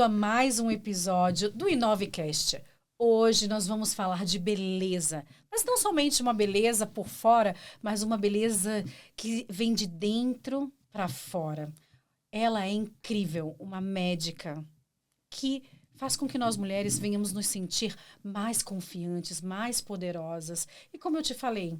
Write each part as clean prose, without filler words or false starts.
a mais um episódio do Inovecast. Hoje nós vamos falar de beleza, mas não somente uma beleza por fora, mas uma beleza que vem de dentro para fora. Ela é incrível, uma médica que faz com que nós mulheres venhamos nos sentir mais confiantes, mais poderosas. E como eu te falei,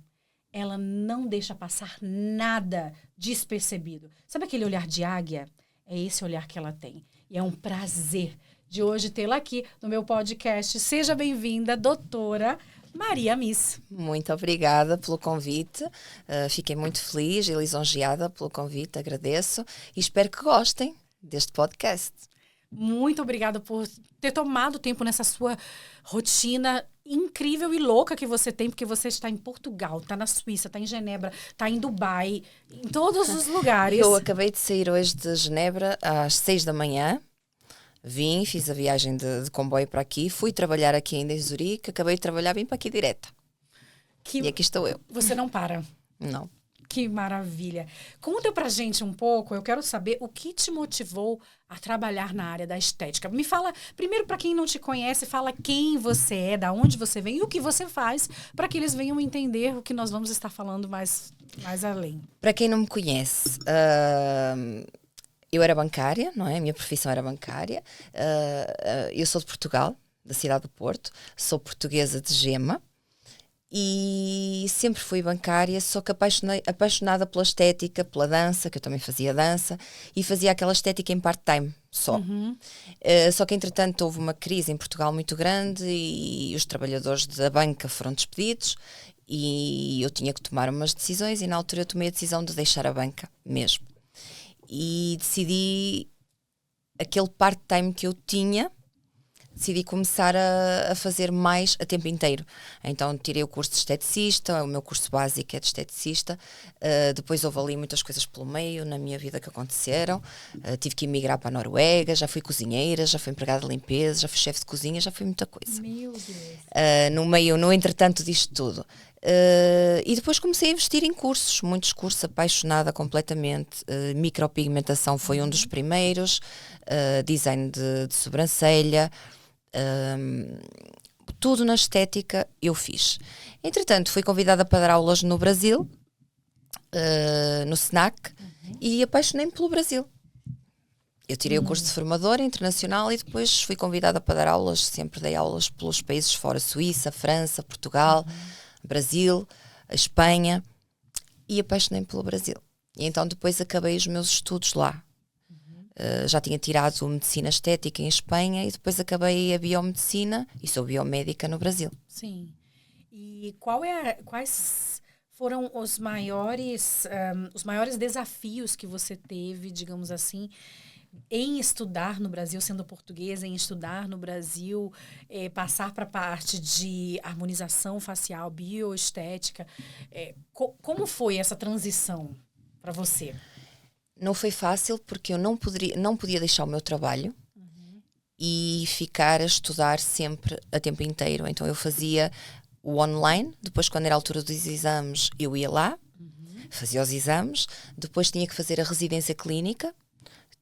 ela não deixa passar nada despercebido. Sabe aquele olhar de águia? É esse olhar que ela tem. E é um prazer de hoje tê-la aqui no meu podcast. Seja bem-vinda, doutora Maria Miss. Muito obrigada pelo convite. Fiquei muito feliz e lisonjeada pelo convite, agradeço. E espero que gostem deste podcast. Muito obrigada por ter tomado tempo nessa sua rotina incrível e louca que você tem, porque você está em Portugal, está na Suíça, está em Genebra, está em Dubai, em todos os lugares. Eu acabei de sair hoje de Genebra às 6 da manhã. Vim, fiz a viagem de comboio para aqui, fui trabalhar aqui ainda em Zurique, acabei de trabalhar, vim para aqui direta. E aqui estou eu. Você não para? Não. Que maravilha. Conta pra gente um pouco, eu quero saber o que te motivou a trabalhar na área da estética. Me fala, primeiro para quem não te conhece, fala quem você é, da onde você vem e o que você faz, para que eles venham entender o que nós vamos estar falando mais além. Para quem não me conhece, eu era bancária, não é? A minha profissão era bancária. Eu sou de Portugal, da cidade do Porto, sou portuguesa de Gema. E sempre fui bancária, só que apaixonada pela estética, pela dança, que eu também fazia dança, e fazia aquela estética em part-time só. Só que, entretanto, houve uma crise em Portugal muito grande e os trabalhadores da banca foram despedidos e eu tinha que tomar umas decisões e na altura eu tomei a decisão de deixar a banca mesmo. E decidi, aquele part-time que eu tinha, decidi começar a fazer mais a tempo inteiro. Então tirei o curso de esteticista, o meu curso básico é de esteticista. Depois houve ali muitas coisas pelo meio na minha vida que aconteceram. Tive que emigrar para a Noruega, já fui cozinheira, já fui empregada de limpeza, já fui chefe de cozinha, já fui muita coisa. Meu Deus. No entretanto disto tudo. E depois comecei a investir em cursos, muitos cursos, apaixonada completamente. Micropigmentação foi um dos primeiros, design de sobrancelha, tudo na estética eu fiz. Entretanto, fui convidada para dar aulas no Brasil, no SNAC, e apaixonei-me pelo Brasil. Eu tirei o curso de formadora internacional e depois fui convidada para dar aulas, sempre dei aulas pelos países fora, Suíça, França, Portugal, Brasil, Espanha, e apaixonei-me pelo Brasil. E então depois acabei os meus estudos lá. Já tinha tirado medicina estética em Espanha e depois acabei a biomedicina e sou biomédica no Brasil. Sim. E quais foram os maiores desafios que você teve, digamos assim, em estudar no Brasil, sendo portuguesa, em estudar no Brasil, passar para a parte de harmonização facial, bioestética? Como foi essa transição para você? Não foi fácil porque eu não podia deixar o meu trabalho e ficar a estudar sempre a tempo inteiro. Então eu fazia o online, depois quando era a altura dos exames eu ia lá, fazia os exames, depois tinha que fazer a residência clínica,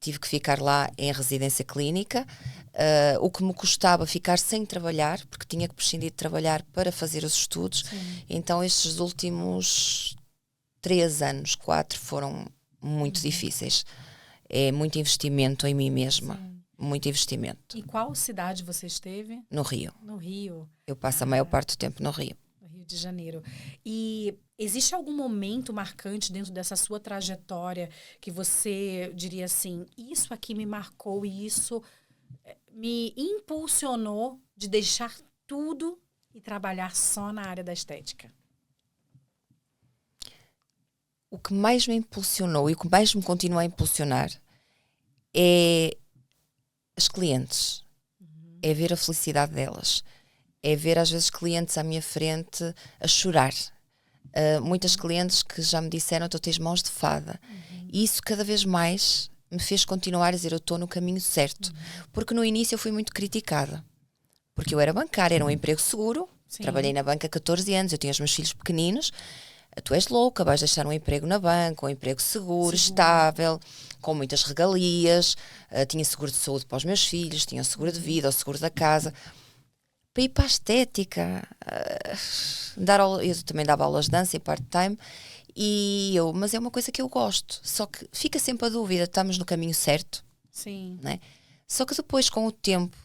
tive que ficar lá em residência clínica, o que me custava ficar sem trabalhar, porque tinha que prescindir de trabalhar para fazer os estudos. Então estes últimos 3 anos, 4 foram muito difíceis. É muito investimento em mim mesma. Sim. Muito investimento. E qual cidade você esteve? No Rio. No Rio. Eu passo a maior parte do tempo no Rio. No Rio de Janeiro. E existe algum momento marcante dentro dessa sua trajetória que você diria assim, isso aqui me marcou e isso me impulsionou de deixar tudo e trabalhar só na área da estética? O que mais me impulsionou e o que mais me continua a impulsionar é as clientes. É ver a felicidade delas. É ver às vezes clientes à minha frente a chorar. Muitas clientes que já me disseram tu tens mãos de fada. E isso cada vez mais me fez continuar a dizer eu estou no caminho certo. Porque no início eu fui muito criticada. Porque eu era bancária, era um emprego seguro. Sim. Trabalhei na banca há 14 anos, eu tinha os meus filhos pequeninos. tu és louca, vais deixar um emprego na banca, um emprego seguro, estável, com muitas regalias, tinha seguro de saúde para os meus filhos, tinha o seguro de vida, o seguro da casa, para ir para a estética, eu também dava aulas de dança em part-time, mas é uma coisa que eu gosto, só que fica sempre a dúvida, estamos no caminho certo? Sim. Né? Só que depois, com o tempo,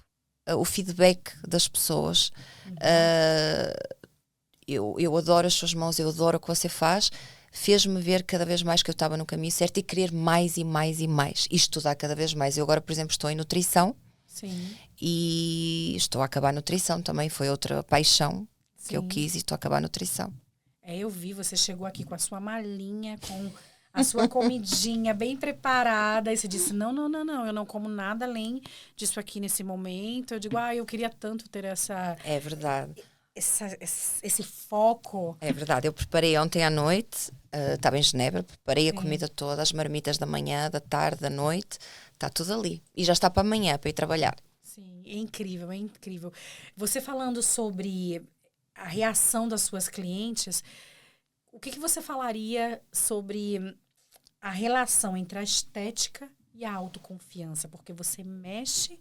o feedback das pessoas, eu adoro as suas mãos, eu adoro o que você faz, fez-me ver cada vez mais que eu estava no caminho certo e querer mais e mais e mais, e estudar cada vez mais. Eu agora, por exemplo, estou em nutrição. Sim. E estou a acabar a nutrição também, foi outra paixão que eu quis e estou a acabar a nutrição. Eu vi, você chegou aqui com a sua malinha, com a sua comidinha bem preparada, e você disse, não, eu não como nada além disso aqui nesse momento. Eu digo, eu queria tanto ter É verdade. Esse foco. É verdade, eu preparei ontem à noite, estava em Genebra, preparei a comida toda, as marmitas da manhã, da tarde, da noite, está tudo ali. E já está para amanhã, para ir trabalhar. Sim, é incrível, é incrível. Você falando sobre a reação das suas clientes, o que você falaria sobre a relação entre a estética e a autoconfiança? Porque você mexe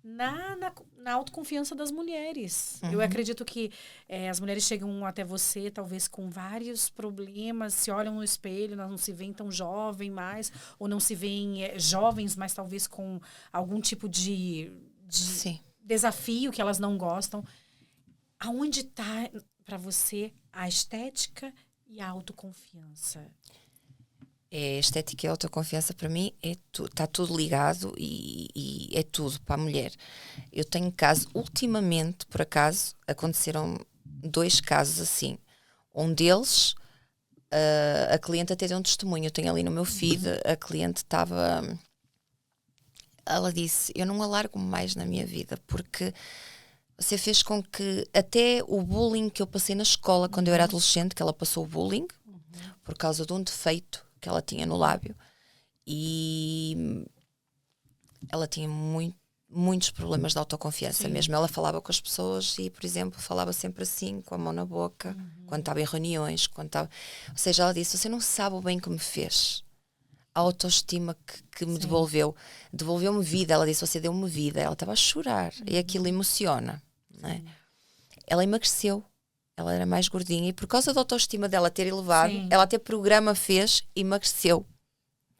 na autoconfiança das mulheres. Eu acredito que as mulheres chegam até você, talvez com vários problemas, se olham no espelho, não se veem tão jovem mais, ou não se veem jovens, mas talvez com algum tipo de desafio que elas não gostam. Aonde está, para você, a estética e a autoconfiança? Estética e autoconfiança para mim está tudo ligado e é tudo para a mulher. Eu tenho casos, ultimamente, por acaso, aconteceram 2 casos assim. Um deles, a cliente até deu um testemunho, eu tenho ali no meu feed, a cliente ela disse, eu não alargo mais na minha vida, porque você fez com que até o bullying que eu passei na escola quando eu era adolescente, que ela passou o bullying, por causa de um defeito que ela tinha no lábio, e ela tinha muitos problemas de autoconfiança. Mesmo ela falava com as pessoas e, por exemplo, falava sempre assim, com a mão na boca, quando estava em reuniões, ou seja, ela disse, você não sabe o bem que me fez, a autoestima que me devolveu-me vida. Ela disse, você deu-me vida. Ela estava a chorar e aquilo emociona, não é? Ela emagreceu. Ela era mais gordinha e por causa da autoestima dela ter elevado, ela até programa fez e emagreceu.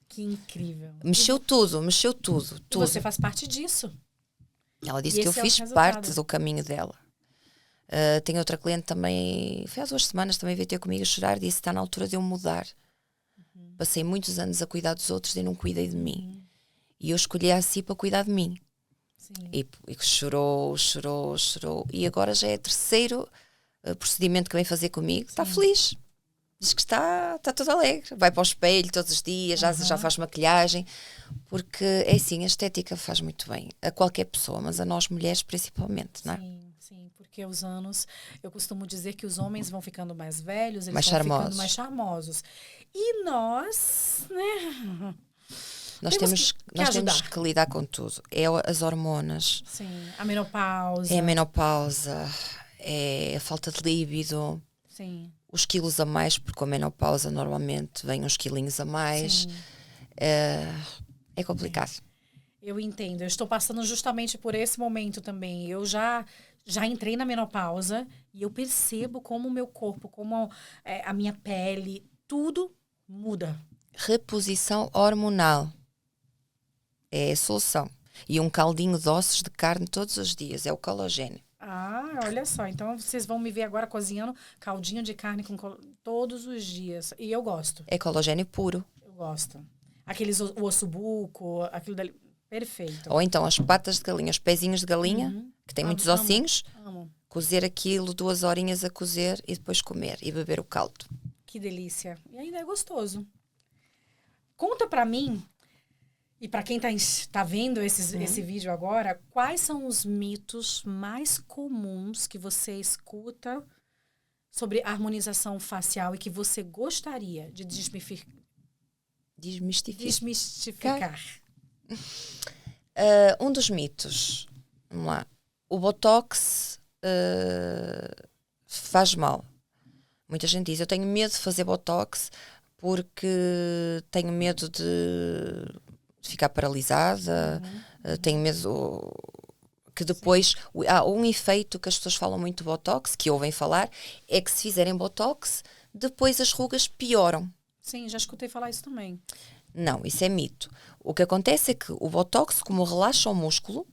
Que incrível. Mexeu tudo. E você faz parte disso. Ela disse que eu fiz parte do caminho dela. Tem outra cliente também, foi há 2 semanas, também veio ter comigo a chorar, disse que está na altura de eu mudar. Passei muitos anos a cuidar dos outros e não cuidei de mim. E eu escolhi a si para cuidar de mim. E chorou. E agora já é 3º procedimento que vem fazer comigo. Está feliz. Diz que está tudo alegre. Vai para o espelho todos os dias, já faz maquilhagem. Porque é assim, a estética faz muito bem a qualquer pessoa, mas a nós mulheres principalmente, não é? Sim, porque os anos, eu costumo dizer que os homens vão ficando mais velhos, eles mais vão charmosos. ficando mais charmosos. E nós, né? Nós temos que lidar com tudo. É as hormonas. Sim, a menopausa. É a menopausa, é a falta de líbido. Sim. Os quilos a mais, porque com a menopausa normalmente vêm uns quilinhos a mais. É complicado. Eu entendo. Eu estou passando justamente por esse momento também. Eu já entrei na menopausa e eu percebo como o meu corpo, como a minha pele, tudo muda. Reposição hormonal é a solução. E um caldinho de ossos de carne todos os dias, é o colagênio. Olha só, então vocês vão me ver agora cozinhando caldinho de carne todos os dias. E eu gosto. É colagênio puro. Eu gosto. O ossobuco, aquilo dali. Perfeito. Ou então as patas de galinha, os pezinhos de galinha, que tem muitos ossinhos. Amo. Cozer aquilo 2 horinhas a cozer e depois comer e beber o caldo. Que delícia. E ainda é gostoso. Conta pra mim, e pra quem tá vendo esse vídeo agora, quais são os mitos mais comuns que você escuta sobre harmonização facial e que você gostaria de desmistificar? Um dos mitos, vamos lá, o Botox faz mal. Muita gente diz, eu tenho medo de fazer botox porque tenho medo de ficar paralisada, tenho medo que depois há um efeito que as pessoas falam muito do botox, que ouvem falar, é que se fizerem botox, depois as rugas pioram. Sim, já escutei falar isso também. Não, isso é mito. O que acontece é que o botox, como relaxa o músculo,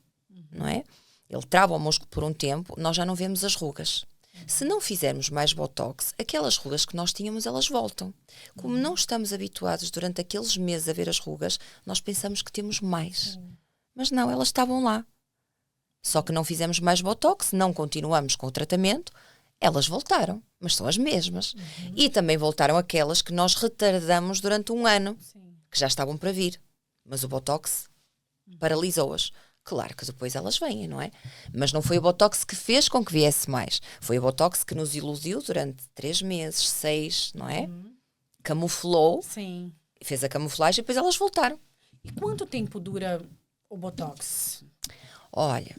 não é? Ele trava o músculo por um tempo, nós já não vemos as rugas. Se não fizermos mais botox, aquelas rugas que nós tínhamos, elas voltam. Como não estamos habituados durante aqueles meses a ver as rugas, nós pensamos que temos mais. Mas não, elas estavam lá. Só que não fizemos mais botox, não continuamos com o tratamento, elas voltaram, mas são as mesmas. E também voltaram aquelas que nós retardamos durante um ano, que já estavam para vir. Mas o botox paralisou-as. Claro que depois elas vêm, não é? Mas não foi o botox que fez com que viesse mais. Foi o botox que nos iludiu durante 3 meses, 6, não é? Camuflou, Sim. fez a camuflagem e depois elas voltaram. E quanto tempo dura o botox? Olha,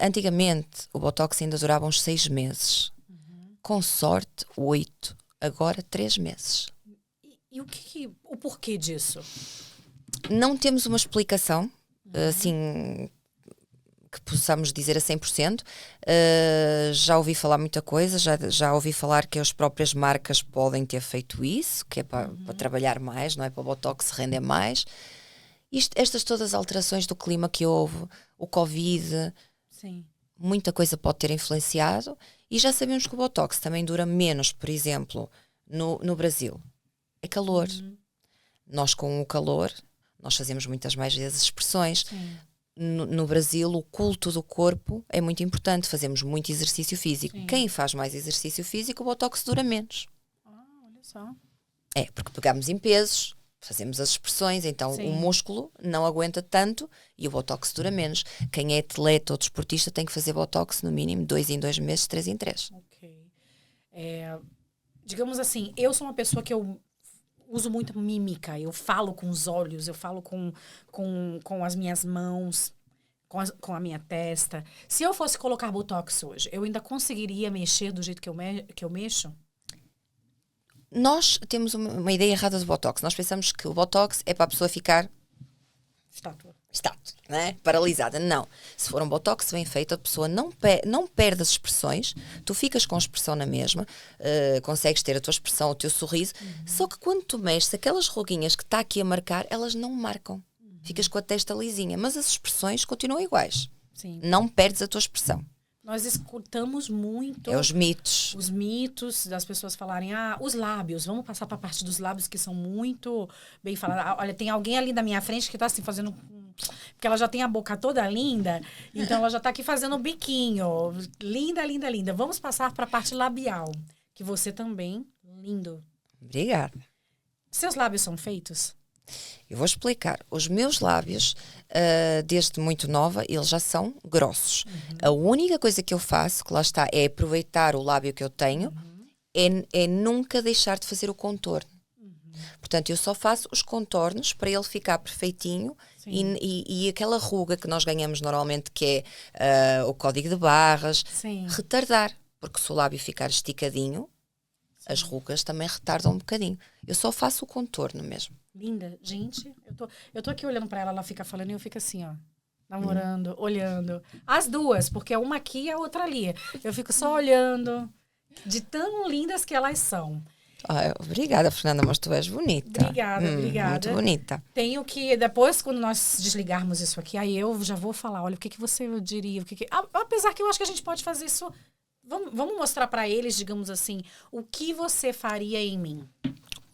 antigamente o botox ainda durava uns 6 meses. Com sorte, 8. Agora 3 meses. E o porquê disso? Não temos uma explicação, assim, que possamos dizer a 100%. Já ouvi falar muita coisa, já ouvi falar que as próprias marcas podem ter feito isso, que é para trabalhar mais, não é? Para o botox render mais. Estas todas as alterações do clima que houve, o Covid, Sim. muita coisa pode ter influenciado. E já sabemos que o botox também dura menos, por exemplo, no Brasil. É calor. Nós com o calor, nós fazemos muitas mais vezes expressões. No Brasil, o culto do corpo é muito importante. Fazemos muito exercício físico. Sim. Quem faz mais exercício físico, o botox dura menos. Olha só. É, porque pegamos em pesos, fazemos as expressões, então Sim. o músculo não aguenta tanto e o botox dura menos. Quem é atleta ou desportista tem que fazer botox no mínimo 2 em 2 meses, 3 em 3. Ok. Digamos assim, eu sou uma pessoa que eu uso muito mímica. Eu falo com os olhos, eu falo com as minhas mãos, com a minha testa. Se eu fosse colocar botox hoje, eu ainda conseguiria mexer do jeito que eu mexo? Nós temos uma ideia errada do botox. Nós pensamos que o botox é para a pessoa ficar Estátua. né? Paralisada. Não. Se for um botox bem feito, a pessoa não perde as expressões, tu ficas com a expressão na mesma, consegues ter a tua expressão, o teu sorriso, só que quando tu mexes, aquelas ruguinhas que está aqui a marcar, elas não marcam. Ficas com a testa lisinha, mas as expressões continuam iguais. Sim. Não perdes a tua expressão. Nós escutamos muito É os mitos. os mitos das pessoas falarem, os lábios, vamos passar para a parte dos lábios que são muito bem falados. Olha, tem alguém ali na minha frente que está assim fazendo... Porque ela já tem a boca toda linda, então ela já está aqui fazendo o biquinho. Linda, linda, linda. Vamos passar para a parte labial, que você também, lindo. Obrigada. Seus lábios são feitos? Eu vou explicar. Os meus lábios, desde muito nova, eles já são grossos. A única coisa que eu faço, que lá está, é aproveitar o lábio que eu tenho, é nunca deixar de fazer o contorno. Portanto, eu só faço os contornos para ele ficar perfeitinho e aquela ruga que nós ganhamos normalmente, que é o código de barras, retardar. Porque se o lábio ficar esticadinho, as rugas também retardam um bocadinho. Eu só faço o contorno mesmo. Linda. Gente, eu tô aqui olhando pra ela, ela fica falando e eu fico assim, ó. Namorando, olhando. As duas, porque é uma aqui e a outra ali. Eu fico só olhando. De tão lindas que elas são. Obrigada, Fernanda, mas tu és bonita. Obrigada. Muito bonita. Tenho que, depois, quando nós desligarmos isso aqui, aí eu já vou falar, olha, o que você diria? Apesar que eu acho que a gente pode fazer isso... Vamos mostrar pra eles, digamos assim, o que você faria em mim?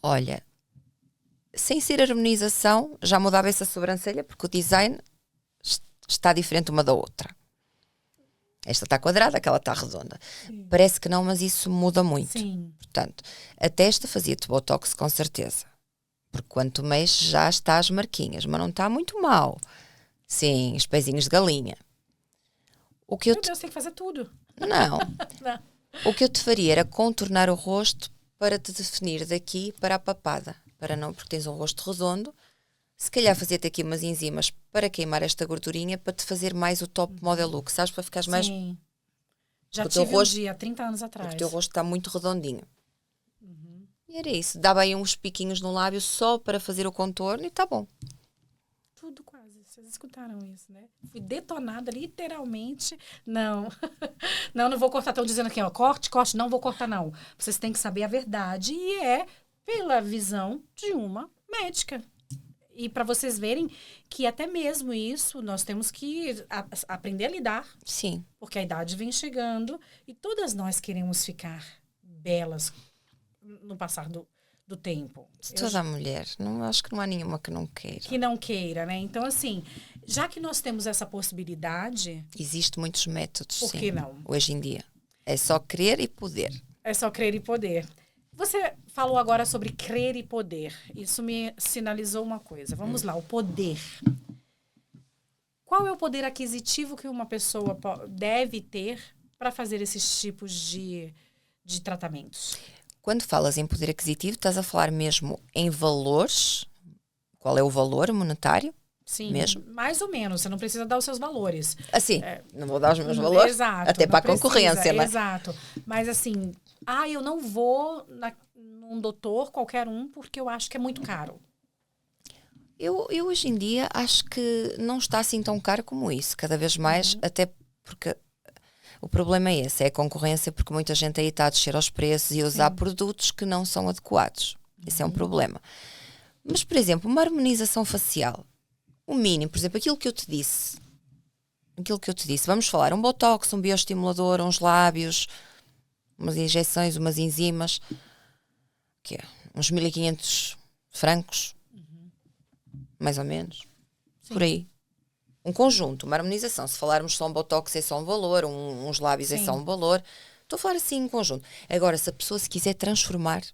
Olha... Sem ser harmonização, já mudava essa sobrancelha, porque o design está diferente uma da outra. Esta está quadrada, aquela está redonda. Sim. Parece que não, mas isso muda muito. Sim. Portanto, a testa fazia-te botox com certeza. Porque quando tu mexes já está as marquinhas, mas não está muito mal. Sim, os pezinhos de galinha. Meu Deus, tem que fazer tudo. Não. O que eu te faria era contornar o rosto para te definir daqui para a papada. Para não, porque tens um rosto redondo, se calhar fazer-te aqui umas enzimas para queimar esta gordurinha, para te fazer mais o top model look, sabes? Para ficares mais... Já Porque o teu tive um rosto, dia, há 30 anos atrás. porque o teu rosto está muito redondinho. E era isso. Dava aí uns piquinhos no lábio só para fazer o contorno e tá bom. Tudo quase. Vocês escutaram isso, né? Fui detonada literalmente. Não. Não vou cortar. Estão dizendo aqui, ó, corte, não vou cortar, não. Vocês têm que saber a verdade e é pela visão de uma médica. E para vocês verem que até mesmo isso nós temos que aprender a lidar. Sim. Porque a idade vem chegando e todas nós queremos ficar belas no passar do tempo. Toda mulher. Não, acho que não há nenhuma que não queira. Que não queira, né? Então, assim, já que nós temos essa possibilidade... Existem muitos métodos, por sim. que não? Hoje em dia. É só querer e poder. É só crer e poder. Você falou agora sobre crer e poder. Isso me sinalizou uma coisa. Vamos lá, o poder. Qual é o poder aquisitivo que uma pessoa deve ter para fazer esses tipos de tratamentos? Quando falas em poder aquisitivo, estás a falar mesmo em valores? Qual é o valor monetário? Sim, mesmo? Mais ou menos. Você não precisa dar os seus valores. Assim, não vou dar os meus valores, exato, até para a precisa, concorrência, né? Exato. Mas assim, eu não vou num doutor, qualquer um, porque eu acho que é muito caro. Eu hoje em dia acho que não está assim tão caro como isso. Cada vez mais, até porque o problema é esse, é a concorrência, porque muita gente aí está a descer aos preços e a usar produtos que não são adequados. Esse é um problema. Mas, por exemplo, uma harmonização facial, o mínimo, por exemplo, aquilo que eu te disse, vamos falar, um botox, um bioestimulador, uns lábios, umas injeções, umas enzimas, que é uns 1.500 francos, mais ou menos, por aí. Um conjunto, uma harmonização. Se falarmos só um botox é só um valor, uns lábios é só um valor. Estou a falar assim em conjunto. Agora, se a pessoa se quiser transformar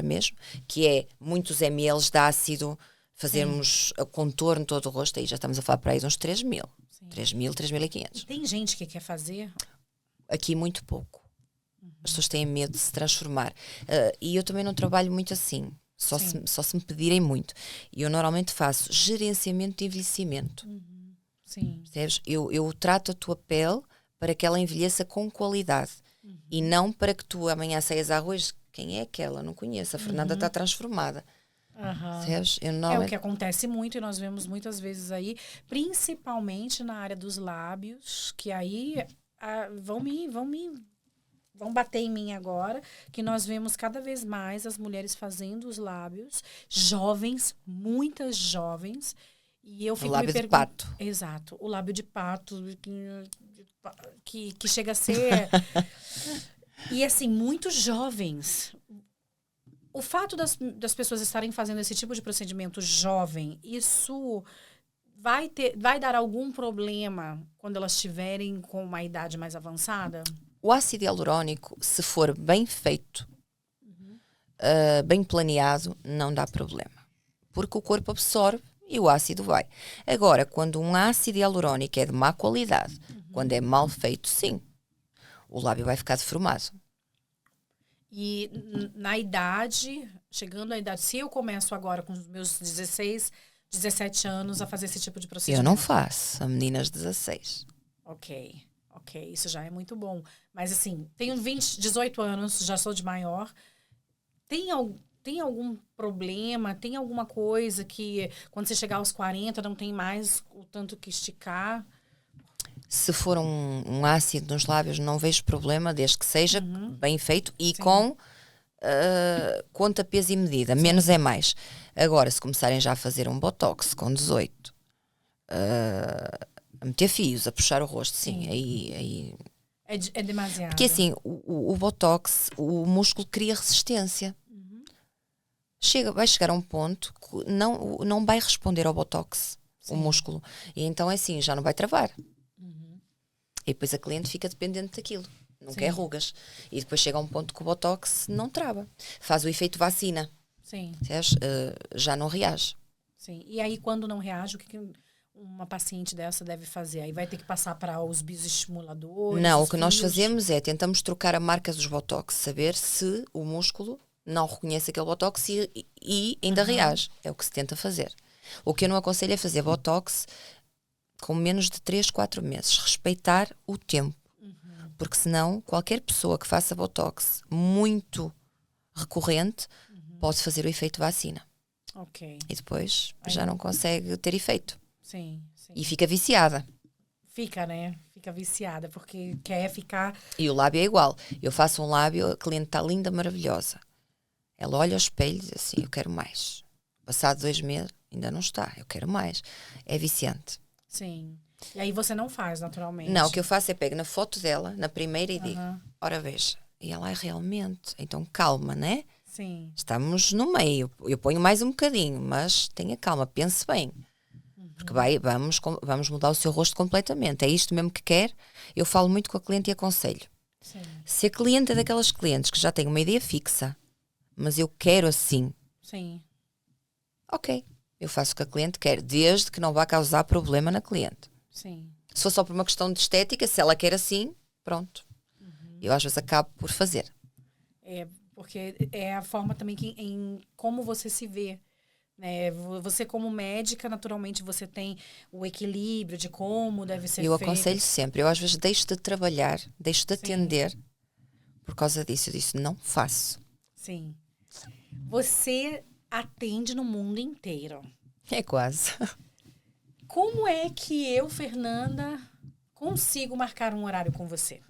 mesmo, que é muitos ml de ácido, fazermos o contorno todo o rosto, aí já estamos a falar para aí de uns 3.000. 3.000, 3.500. E tem gente que quer fazer? Aqui muito pouco. As pessoas têm medo de se transformar. E eu também não trabalho muito assim. Só se me pedirem muito. E eu normalmente faço gerenciamento de envelhecimento. Sim. Percebes? Eu trato a tua pele para que ela envelheça com qualidade. E não para que tu amanhã saias à rua e quem é aquela? Não conheço. A Fernanda está transformada. Percebes? É o que acontece muito e nós vemos muitas vezes aí, principalmente na área dos lábios, que aí vão bater em mim agora, que nós vemos cada vez mais as mulheres fazendo os lábios, jovens, muitas jovens, e eu fico o lábio me de pato. Exato, o lábio de pato, que chega a ser... E assim, muito jovens. O fato das pessoas estarem fazendo esse tipo de procedimento jovem, isso vai dar algum problema quando elas estiverem com uma idade mais avançada? O ácido hialurônico, se for bem feito, bem planeado, não dá problema. Porque o corpo absorve e o ácido vai. Agora, quando um ácido hialurônico é de má qualidade, quando é mal feito, sim, o lábio vai ficar deformado. E na idade, chegando à idade, se eu começo agora com os meus 16, 17 anos a fazer esse tipo de procedimento? Eu não faço, a meninas 16. Ok, isso já é muito bom. Mas assim, tenho 18 anos, já sou de maior. Tem algum problema? Tem alguma coisa que quando você chegar aos 40 não tem mais o tanto que esticar? Se for um ácido nos lábios, não vejo problema, desde que seja bem feito e com conta, peso e medida. Menos é mais. Agora, se começarem já a fazer um botox com 18, a meter fios, a puxar o rosto, sim, aí... É demasiado. Porque assim, o botox, o músculo cria resistência. Vai chegar a um ponto que não vai responder ao botox, o músculo. E então é assim, já não vai travar. E depois a cliente fica dependente daquilo. Não quer rugas. E depois chega a um ponto que o botox não trava. Faz o efeito vacina. Sim. Já não reage. Sim. E aí, quando não reage, o que uma paciente dessa deve fazer? Aí vai ter que passar para os bioestimuladores? Não, o que nós fazemos é tentamos trocar a marca dos botox, saber se o músculo não reconhece aquele botox e ainda reage. É o que se tenta fazer. O que eu não aconselho é fazer botox com menos de 3, 4 meses. Respeitar o tempo. Porque senão qualquer pessoa que faça Botox muito recorrente pode fazer o efeito vacina. Ok. E depois já não consegue ter efeito. Sim, sim. E fica viciada. Fica, né? Fica viciada, porque quer ficar... E o lábio é igual. Eu faço um lábio, a cliente está linda, maravilhosa. Ela olha ao espelho e diz assim, eu quero mais. Passado 2 meses, ainda não está, eu quero mais. É viciante. Sim. E aí você não faz, naturalmente. Não, o que eu faço é pego na foto dela, na primeira, e digo, Aham. ora veja. E ela é realmente. Então calma, né? Sim. Estamos no meio. Eu ponho mais um bocadinho, mas tenha calma, pense bem. Porque vamos mudar o seu rosto completamente. É isto mesmo que quer? Eu falo muito com a cliente e aconselho. Sim. Se a cliente é daquelas clientes que já tem uma ideia fixa, mas eu quero assim, Sim. ok. Eu faço o que a cliente quer, desde que não vá causar problema na cliente. Sim. Se for só por uma questão de estética, se ela quer assim, pronto. Eu às vezes acabo por fazer. É, porque é a forma também em como você se vê. Né? Você, como médica, naturalmente, você tem o equilíbrio de como deve ser Eu feito. aconselho sempre. Eu às vezes deixo de trabalhar, deixo de Sim. atender por causa disso. Eu disse, não faço. Sim. Você atende no mundo inteiro. É quase. Como é que eu, Fernanda, consigo marcar um horário com você?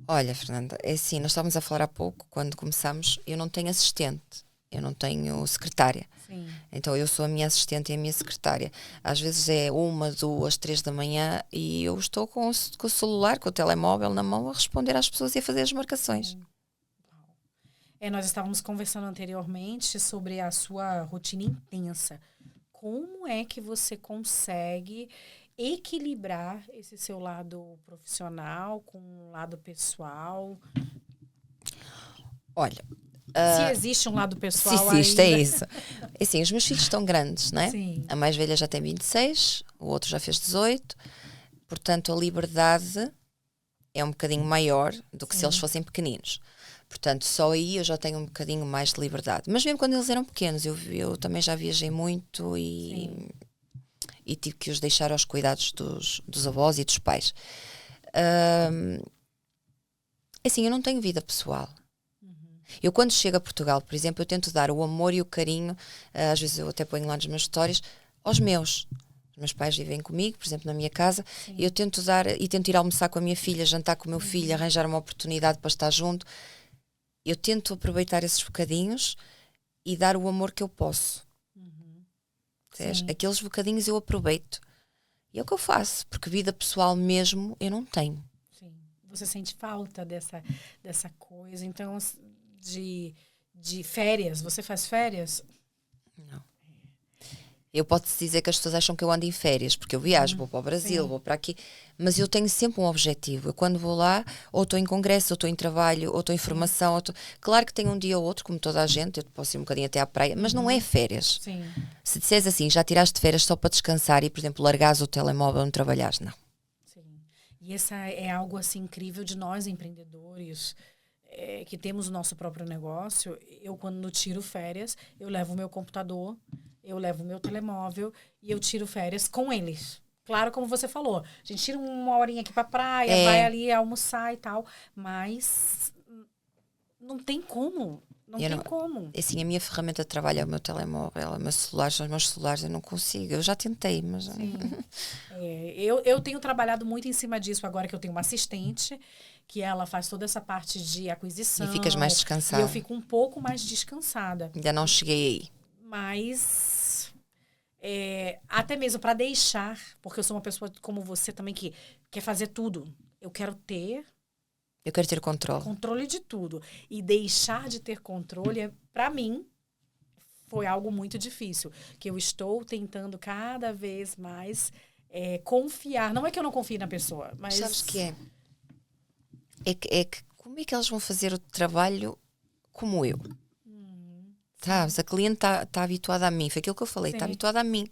Olha, Fernanda, é assim, nós estávamos a falar há pouco, quando começamos, eu não tenho assistente, eu não tenho secretária. Sim. Então eu sou a minha assistente e a minha secretária. Às vezes é 1, 2, 3 da manhã e eu estou com o celular, com o telemóvel na mão a responder às pessoas e a fazer as marcações. Nós estávamos conversando anteriormente sobre a sua rotina intensa. Como é que você consegue equilibrar esse seu lado profissional com o lado pessoal? Olha, Se existe um lado se pessoal existe, ainda. é isso. É assim, os meus filhos estão grandes, não é? Sim. A mais velha já tem 26, o outro já fez 18. Portanto, a liberdade é um bocadinho maior do que se eles fossem pequeninos. Portanto, só aí eu já tenho um bocadinho mais de liberdade. Mas mesmo quando eles eram pequenos, eu também já viajei muito e tive que os deixar aos cuidados dos avós e dos pais. Assim, eu não tenho vida pessoal. Eu quando chego a Portugal, por exemplo, eu tento dar o amor e o carinho, às vezes eu até ponho lá nas minhas histórias, aos meus. Os meus pais vivem comigo, por exemplo, na minha casa, e eu tento dar, e tento ir almoçar com a minha filha, jantar com o meu filho, arranjar uma oportunidade para estar junto. Eu tento aproveitar esses bocadinhos e dar o amor que eu posso. Aqueles bocadinhos eu aproveito. E é o que eu faço, porque vida pessoal mesmo eu não tenho. Sim. Você sente falta dessa coisa. Então, de férias, você faz férias? Não. Eu posso dizer que as pessoas acham que eu ando em férias, porque eu viajo, vou para o Brasil, vou para aqui, mas eu tenho sempre um objetivo. Eu quando vou lá, ou estou em congresso, ou estou em trabalho, ou estou em formação. Claro que tenho um dia ou outro, como toda a gente, eu posso ir um bocadinho até à praia, mas não é férias. Sim. Se disseres assim, já tiraste férias só para descansar e, por exemplo, largares o telemóvel e não trabalhares, não. Sim. E essa é algo assim incrível de nós empreendedores, que temos o nosso próprio negócio. Eu, quando tiro férias, eu levo o meu computador, eu levo o meu telemóvel e eu tiro férias com eles. Claro, como você falou, a gente tira uma horinha aqui pra praia, vai ali almoçar e tal, mas não tem como. Não tem como. Assim, a minha ferramenta de trabalho é o meu telemóvel, o meu celular, são os meus celulares, eu não consigo. Eu já tentei, mas... Sim. Eu tenho trabalhado muito em cima disso agora que eu tenho uma assistente, que ela faz toda essa parte de aquisição. E ficas mais descansada. E eu fico um pouco mais descansada. Ainda não cheguei aí. Mas até mesmo para deixar, porque eu sou uma pessoa como você também que quer fazer tudo. Eu quero ter controle de tudo. E deixar de ter controle, para mim, foi algo muito difícil. Que eu estou tentando cada vez mais confiar. Não é que eu não confie na pessoa, mas... Sabes o que é? É que como é que eles vão fazer o trabalho como eu? Sabes? A cliente está habituada a mim. Foi aquilo que eu falei. Está habituada a mim.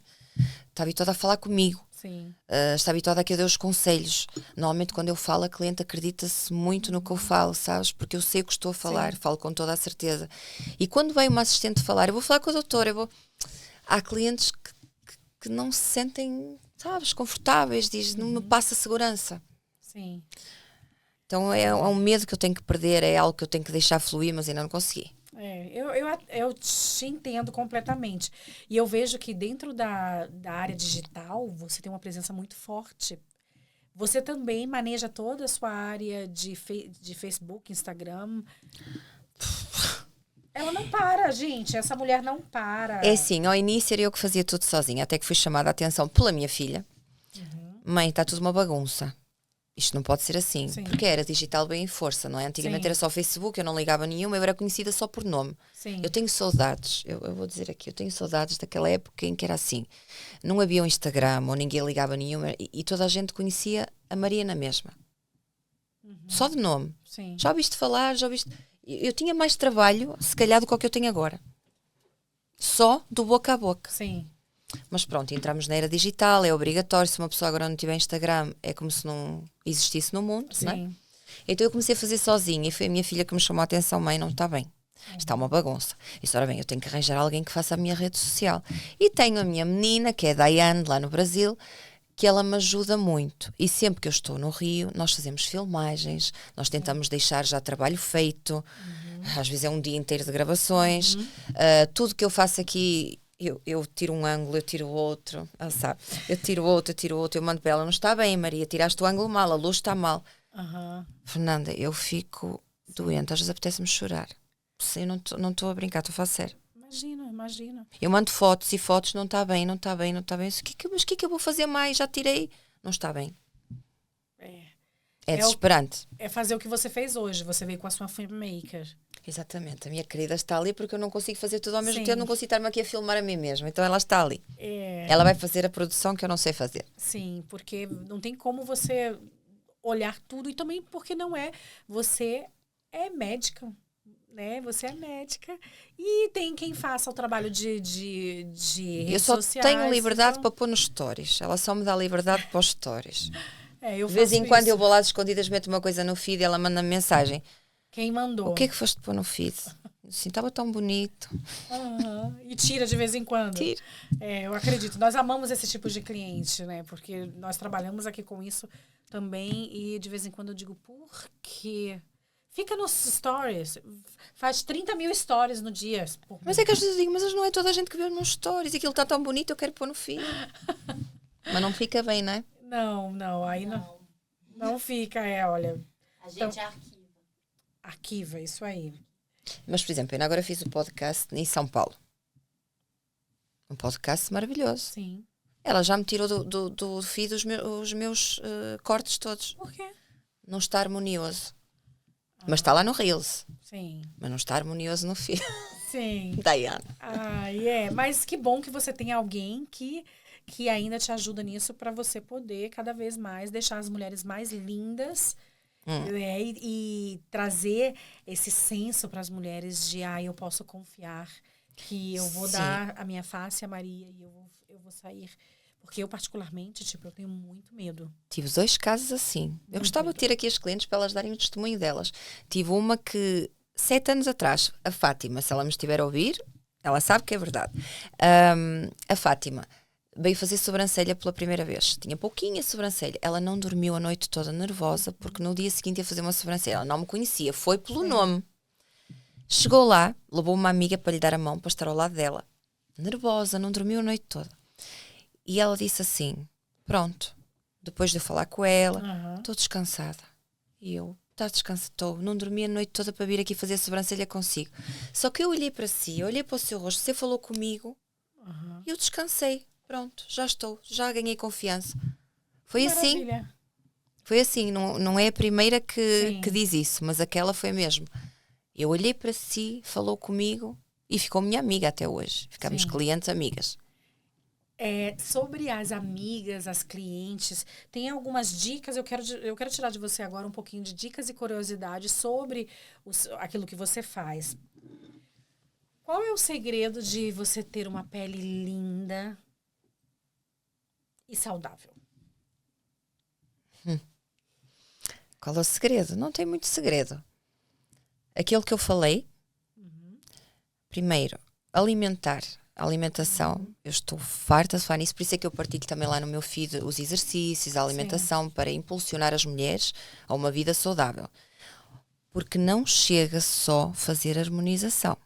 Está habituada a falar comigo. Sim. Está habituada a que eu dê os conselhos. Normalmente, quando eu falo, a cliente acredita-se muito no que eu falo, sabes? Porque eu sei o que estou a falar. Falo com toda a certeza. E quando vem uma assistente falar, eu vou falar com a doutora. Há clientes que não se sentem, sabes, confortáveis. Diz, não me passa segurança. Sim. Então é um medo que eu tenho que perder, é algo que eu tenho que deixar fluir, mas ainda não consegui. Eu te entendo completamente. E eu vejo que dentro da área digital, você tem uma presença muito forte. Você também maneja toda a sua área de Facebook, Instagram. Ela não para, gente. Essa mulher não para. É assim, ao início era eu que fazia tudo sozinha, até que fui chamada a atenção pela minha filha. Mãe, está tudo uma bagunça. Isto não pode ser assim. Sim. Porque era digital bem em força, não é? Antigamente era só Facebook, eu não ligava nenhuma, eu era conhecida só por nome. Sim. Eu tenho saudades, eu vou dizer aqui, eu tenho saudades daquela época em que era assim. Não havia um Instagram ou ninguém ligava nenhuma e toda a gente conhecia a Maria na mesma. Só de nome. Sim. Já ouviste falar, já ouviste... Eu tinha mais trabalho, se calhar, do que o que eu tenho agora. Só do boca a boca. Sim. Mas pronto, entramos na era digital, é obrigatório. Se uma pessoa agora não tiver Instagram, é como se não existisse no mundo, não é? Sim. Então eu comecei a fazer sozinha e foi a minha filha que me chamou a atenção. Mãe, não está bem. Está uma bagunça. E disse, ora bem, eu tenho que arranjar alguém que faça a minha rede social. E tenho a minha menina, que é a Daiane, lá no Brasil, que ela me ajuda muito. E sempre que eu estou no Rio, nós fazemos filmagens, nós tentamos deixar já trabalho feito. Às vezes é um dia inteiro de gravações. Tudo que eu faço aqui... Eu tiro um ângulo, eu tiro outro, ela sabe. Eu tiro outro, eu mando para ela, não está bem, Maria, tiraste o ângulo mal, a luz está mal. Fernanda, eu fico doente, às vezes apetece-me chorar. Eu não estou a brincar, estou a falar sério. Imagina. Eu mando fotos e fotos, não está bem. Mas o que é que eu vou fazer mais? Já tirei. Não está bem. É desesperante. É fazer o que você fez hoje, você veio com a sua filmmaker. Exatamente, a minha querida está ali porque eu não consigo fazer tudo ao mesmo tempo, eu não consigo estar-me aqui a filmar a mim mesma, então ela está ali. Ela vai fazer a produção que eu não sei fazer. Sim, porque não tem como você olhar tudo e também porque não é, você é médica, né? Você é médica e tem quem faça o trabalho de redes sociais. Eu só tenho liberdade para pôr nos stories, ela só me dá liberdade para os stories. De vez em quando eu vou lá às escondidas, meto uma coisa no feed e ela manda-me mensagem. Quem mandou? O que é que foste pôr no feed? Assim, estava tão bonito. E tira de vez em quando. Tira. Eu acredito. Nós amamos esse tipo de cliente, né? Porque nós trabalhamos aqui com isso também e de vez em quando eu digo, por quê? Fica nos stories. Faz 30 mil stories no dia. Mas é que às vezes eu digo, mas não é toda a gente que vê nos stories. Aquilo está tão bonito, eu quero pôr no feed. Mas não fica bem, não é? Não. Aí não fica, olha. A gente arquiva, isso aí. Mas, por exemplo, eu agora fiz o podcast em São Paulo. Um podcast maravilhoso. Sim. Ela já me tirou do feed os meus cortes todos. Por quê? Não está harmonioso. Mas está lá no Reels. Sim. Mas não está harmonioso no feed. Sim. Daiane. Mas que bom que você tem alguém que ainda te ajuda nisso para você poder cada vez mais deixar as mulheres mais lindas. E trazer esse senso para as mulheres de eu posso confiar que eu vou dar a minha face a Maria e eu vou sair. Porque eu, particularmente, eu tenho muito medo. Tive 2 casos assim. Eu gostava de ter aqui as clientes para elas darem o testemunho delas. Tive uma que, 7 anos atrás, a Fátima, se ela me estiver a ouvir, ela sabe que é verdade. A Fátima veio fazer sobrancelha pela primeira vez. Tinha pouquinha sobrancelha. Ela não dormiu a noite toda nervosa porque no dia seguinte ia fazer uma sobrancelha. Ela não me conhecia. Foi pelo nome. Chegou lá, levou uma amiga para lhe dar a mão para estar ao lado dela. Nervosa, não dormiu a noite toda. E ela disse assim, pronto. Depois de eu falar com ela, estou descansada. E eu, estás descansada? Estou. Não dormi a noite toda para vir aqui fazer a sobrancelha consigo. Só que eu olhei para si, eu olhei para o seu rosto. Você falou comigo e eu descansei. Pronto, já estou, já ganhei confiança. Foi assim. Foi assim, não é a primeira que diz isso, mas aquela foi mesmo. Eu olhei para si, falou comigo e ficou minha amiga até hoje. Ficamos clientes, amigas. Sobre as amigas, as clientes, tem algumas dicas, eu quero tirar de você agora um pouquinho de dicas e curiosidades sobre aquilo que você faz. Qual é o segredo de você ter uma pele linda e saudável? Qual é o segredo? Não tem muito segredo. Aquilo que eu falei, primeiro, alimentar a alimentação, eu estou farta de falar nisso, por isso é que eu partilho também lá no meu feed os exercícios, a alimentação, para impulsionar as mulheres a uma vida saudável. Porque não chega só fazer harmonização.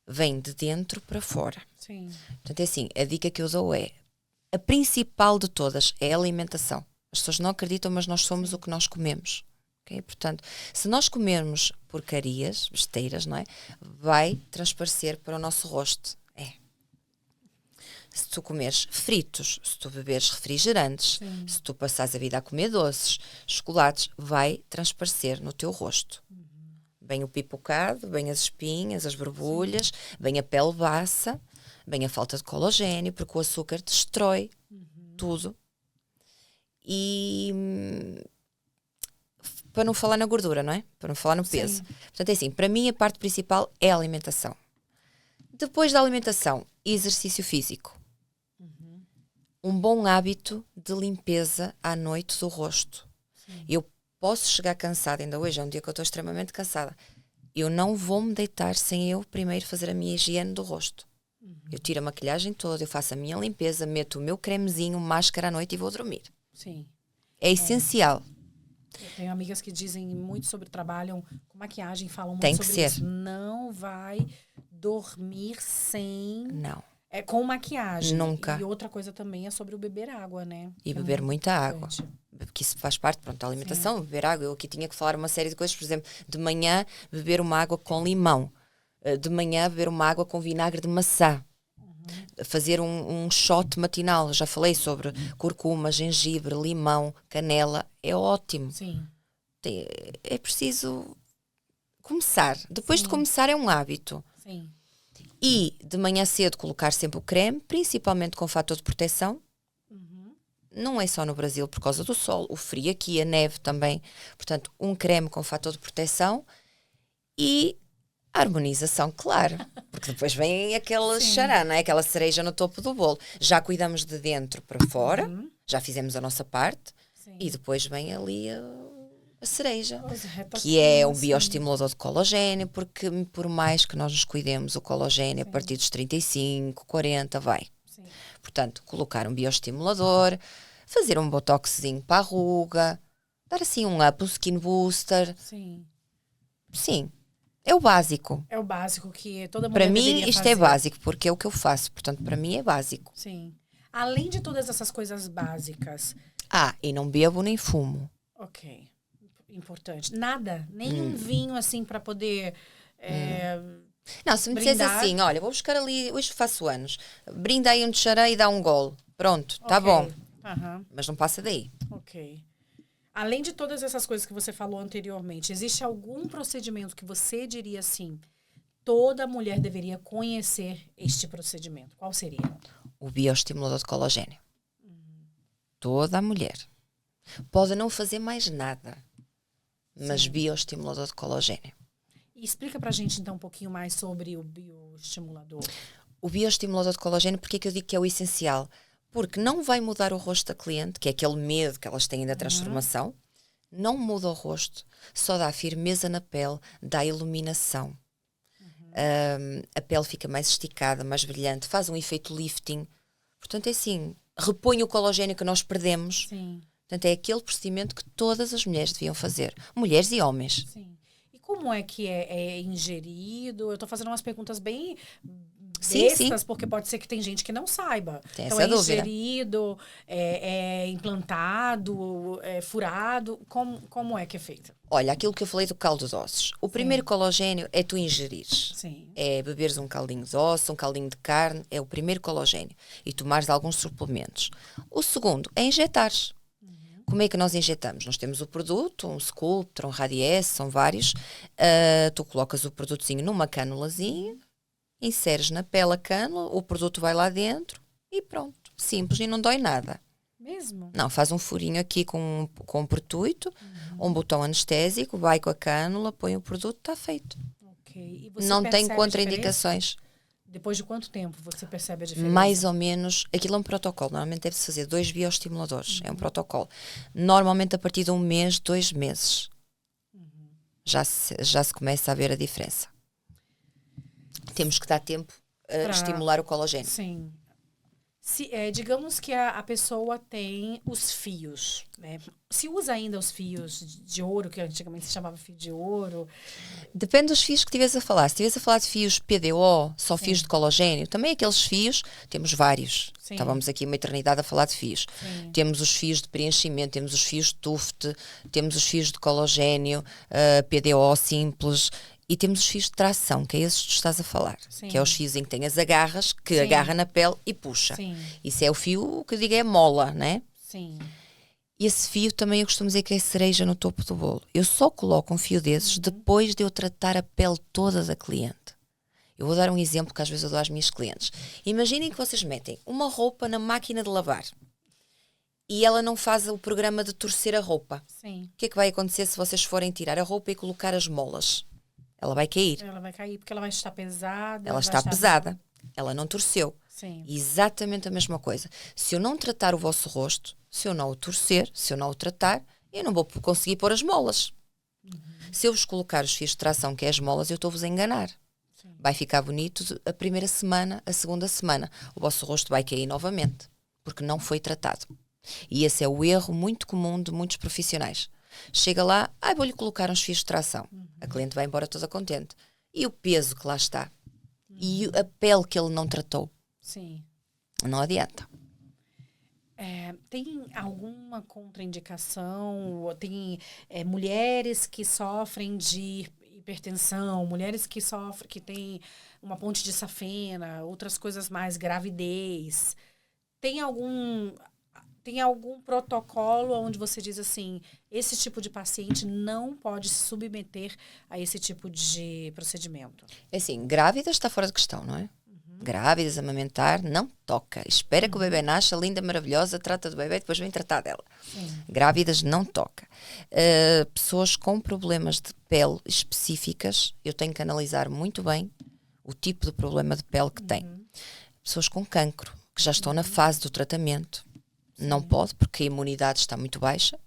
Vem de dentro para fora. Sim. Portanto, é assim, a dica que eu dou é, a principal de todas é a alimentação. As pessoas não acreditam, mas nós somos o que nós comemos. Okay? Portanto, se nós comermos porcarias, besteiras, não é? Vai transparecer para o nosso rosto. Se tu comeres fritos, se tu beberes refrigerantes, se tu passares a vida a comer doces, chocolates, vai transparecer no teu rosto. Bem o pipocado, bem as espinhas, as borbulhas, bem a pele baça, bem a falta de colagênio, porque o açúcar destrói tudo. E para não falar na gordura, não é? Para não falar no peso. Sim. Portanto, é assim, para mim a parte principal é a alimentação. Depois da alimentação, exercício físico. Um bom hábito de limpeza à noite do rosto. Eu posso chegar cansada, ainda hoje é um dia que eu estou extremamente cansada. Eu não vou me deitar sem eu primeiro fazer a minha higiene do rosto. Eu tiro a maquilhagem toda, eu faço a minha limpeza, meto o meu cremezinho, máscara à noite e vou dormir. Sim. É essencial. Eu tenho amigas que dizem muito sobre, trabalham com maquiagem, falam muito Tem que sobre ser. isso. Não vai dormir sem... Não. com maquiagem. Nunca. E outra coisa também é sobre o beber água, né? E Que é beber muito muita água. importante. Porque isso faz parte, pronto, da alimentação, beber água. Eu aqui tinha que falar uma série de coisas, por exemplo, de manhã beber uma água com limão. De manhã beber uma água com vinagre de maçã. Fazer um shot matinal. Já falei sobre curcuma, gengibre, limão, canela. É ótimo. Sim. É preciso começar. Depois de começar é um hábito. Sim. E de manhã cedo colocar sempre o creme, principalmente com fator de proteção. Não é só no Brasil por causa do sol, o frio aqui, a neve também. Portanto, um creme com fator de proteção e a harmonização, claro. Porque depois vem aquela charana, aquela cereja no topo do bolo. Já cuidamos de dentro para fora, já fizemos a nossa parte. Sim. E depois vem ali a cereja, Os retoques, que é o sim. bioestimulador de colagênio, porque por mais que nós nos cuidemos, o colagênio a partir dos 35, 40 vai. Sim. Portanto, colocar um bioestimulador, fazer um botoxzinho para a ruga, dar assim um up, um skin booster. Sim. Sim, é o básico. É o básico que toda mulher Para mim deveria isto fazer. é básico, porque é o que eu faço. Portanto, para mim é básico. Sim. Além de todas essas coisas básicas, E não bebo nem fumo. ok, importante. Nada, nem um vinho assim para poder Não, se me disseres brindar. assim, olha, vou buscar ali, hoje faço anos, brinda aí um de xará e dá um golo. Pronto, tá Ok. bom. Aham, Mas não passa daí. ok. Além de todas essas coisas que você falou anteriormente, existe algum procedimento que você diria assim, toda mulher deveria conhecer este procedimento? Qual seria? O bioestimulador de colagênio. Toda a mulher. Pode não fazer mais nada, mas bioestimulador de colagênio. E explica pra gente então um pouquinho mais sobre o bioestimulador. O bioestimulador de colagênio, porque é que eu digo que é o essencial? Porque não vai mudar o rosto da cliente, que é aquele medo que elas têm da transformação. Não muda o rosto, só dá firmeza na pele, dá iluminação. A pele fica mais esticada, mais brilhante, faz um efeito lifting. Portanto, é assim, repõe o colagênio que nós perdemos. Sim, Portanto, é aquele procedimento que todas as mulheres deviam fazer. Mulheres e homens. sim. E como é que é ingerido? Eu tô fazendo umas perguntas bem Sim, bestas, sim. porque pode ser que tem gente que não saiba. Tem Então, essa é dúvida. ingerido, é implantado, é furado? Como é que é feito? Olha, aquilo que eu falei do caldo de ossos. O primeiro colagênio é tu ingerires. Sim. É beberes um caldinho de osso, um caldinho de carne, é o primeiro colagênio. E tomares alguns suplementos. O segundo é injetares. Como é que nós injetamos? Nós temos o produto, um Sculptra, um Radiesse, são vários. Tu colocas o produtozinho numa cânulazinha, inseres na pele a cânula, o produto vai lá dentro e pronto. Simples e não dói nada. Mesmo? Não, faz um furinho aqui com um pertuito, um botão anestésico, vai com a cânula, põe o produto, está feito. Ok. E você Não tem percebe a contraindicações. diferença? Depois de quanto tempo você percebe a diferença? Mais ou menos, aquilo é um protocolo. Normalmente deve-se fazer 2 bioestimuladores. É um protocolo. Normalmente a partir de 1 mês, 2 meses. Já se começa a ver a diferença. Temos que dar tempo estimular o colagênio. Sim. Digamos que a pessoa tem os fios, né? Se usa ainda os fios de ouro, que antigamente se chamava fio de ouro. Depende dos fios que estiveres a falar. Se estiveres a falar de fios PDO, só Sim. fios de colagênio, também aqueles fios, temos vários. Sim. Estávamos aqui uma eternidade a falar de fios. Sim. Temos os fios de preenchimento, temos os fios de tuft, temos os fios de colagênio, PDO simples, e temos os fios de tração, que é esses que tu estás a falar. Sim. Que é os fios em que tem as agarras, que Sim. agarra na pele e puxa. Sim. Isso é o fio, que eu digo é mola, né? Sim. E esse fio também eu costumo dizer que é cereja no topo do bolo. Eu só coloco um fio desses depois de eu tratar a pele toda da cliente. Eu vou dar um exemplo que às vezes eu dou às minhas clientes. Imaginem que vocês metem uma roupa na máquina de lavar e ela não faz o programa de torcer a roupa. Sim. O que é que vai acontecer se vocês forem tirar a roupa e colocar as molas? Ela vai cair. Ela vai cair porque ela vai estar pesada. Ela está pesada. Ela não torceu. Sim. Exatamente a mesma coisa. Se eu não tratar o vosso rosto, se eu não o torcer, se eu não o tratar, eu não vou conseguir pôr as molas. Se eu vos colocar os fios de tração, que é as molas, eu estou-vos a enganar. Sim. Vai ficar bonito a primeira semana, a segunda semana. O vosso rosto vai cair novamente, porque não foi tratado. E esse é o erro muito comum de muitos profissionais. Chega lá, vou-lhe colocar uns fios de tração. A cliente vai embora toda contente. E o peso que lá está? E a pele que ele não tratou? Sim. Não adianta. Tem alguma contraindicação? Tem mulheres que sofrem de hipertensão, mulheres que sofrem, que têm uma ponte de safena, outras coisas mais, gravidez. Tem algum protocolo onde você diz assim, esse tipo de paciente não pode se submeter a esse tipo de procedimento? É assim, grávidas está fora de questão, não é? Grávidas, amamentar, não toca. Espera que o bebê nasça, linda, maravilhosa, trata do bebê e depois vem tratar dela. Sim. Grávidas, não toca. Pessoas com problemas de pele específicas, eu tenho que analisar muito bem o tipo de problema de pele que tem. Pessoas com cancro, que já estão na fase do tratamento, não pode, porque a imunidade está muito baixa.